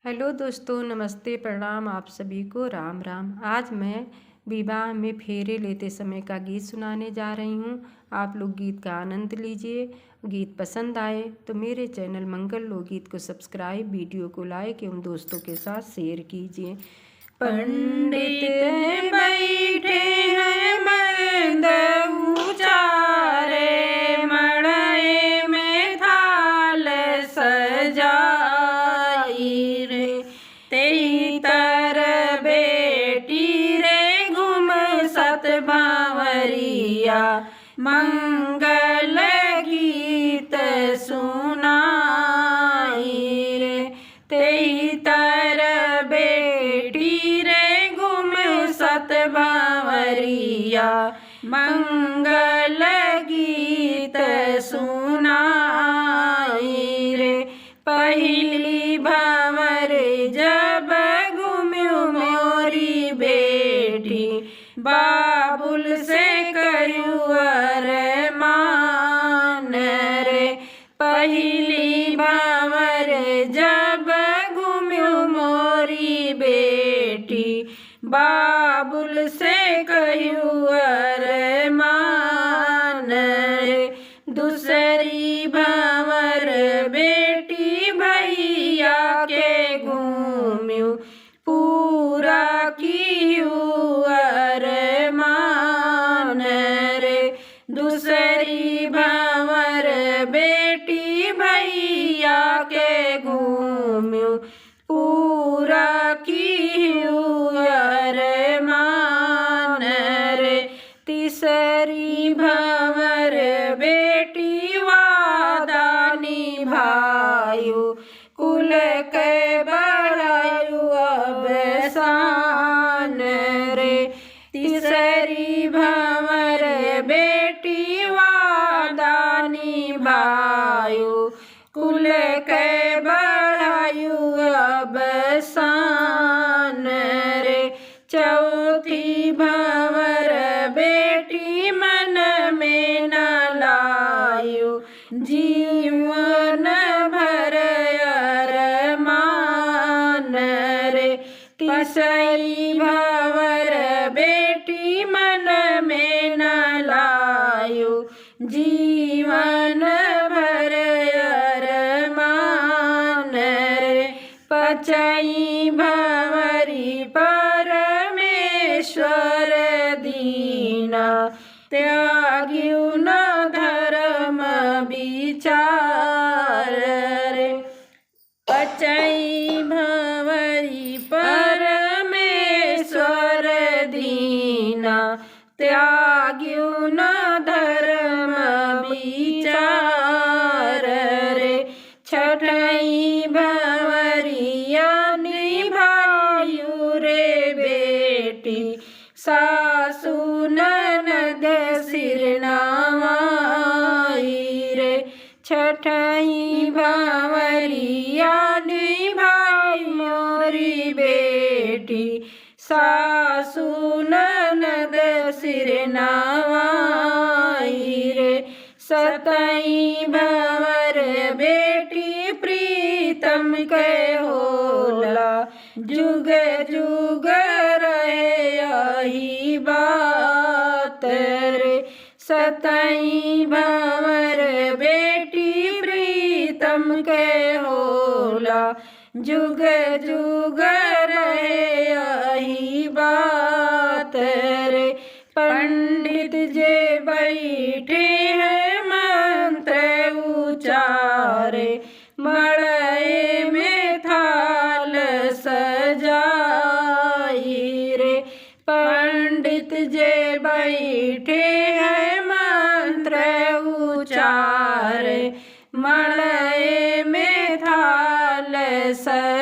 Hello दोस्तों, नमस्ते, प्रणाम आप सभी को, राम राम। आज मैं विवाह में फेरे लेते समय का गीत सुनाने जा रही हूँ। आप लोग गीत का आनंद लीजिए। गीत पसंद आए तो मेरे चैनल मंगल लोकगीत को सब्सक्राइब, वीडियो को लाइक एवं दोस्तों के साथ शेयर कीजिए। पंडित बैठे हैं मर्द उचारे, मड़ई में थाल सजाई रे। तेई तर बेटी रे घूम सत बावरिया, मंगल गीत सुनाई रे। तेई तर बेटी रे घूम सत बावरिया, मंगल गीत सुनाई रे। पहली भंवर जब घूम्यू मोरी बेटी, बाबुल से करू अरमान रे। पहली भंवर जब घूम्यू मोरी बेटी, बाबुल से करू अरमान रे। दूसरी भंवर बेटी भैया के घूम्यू, पूरा कियू अरमान रे। दूसरी भंवर बेटी भैया के घूम्यू, पूरा कियू अरमान रे। तीसरी भंवर बेटी वादा निभायु, कुल के बढ़ायु अबसान रे। तीसरी भंवर बेटी वादा निभायु, कुल के बढ़ायु अबसान रे। चौथी भंवर बेटी मन में न लायु, जीवन भर अरमान रे। तीसरी भंवर बेटी मन में न लायु, जीवन भर अरमान रे। पचई भंवरी परमेश्वर दीना, त्याग्यु न धर्म विचार रे। पचई भंवरी परमेश्वर दीना, त्याग्यु न धर्म विचार रे। छठई भंवरिया निभायु रे बेटी, सासु ननद सिर नवाई रे। छठई भंवरिया निभाई मोरी बेटी, सासु ननद सिर नवाई रे। सतई भंवर बेटी प्रीतम के होला, जुग जुग रहे यही बात रे। सतई भंवर बेटी प्रीतम के होला, जुग जुग रहे यही बात रे। पंडित जे बैठे हैं मंत्र उचारे, मड़ई में थाल सजाई रे। पंडित जे बैठे हैं मंत्र उचारे, मड़ई में थाल सजाई।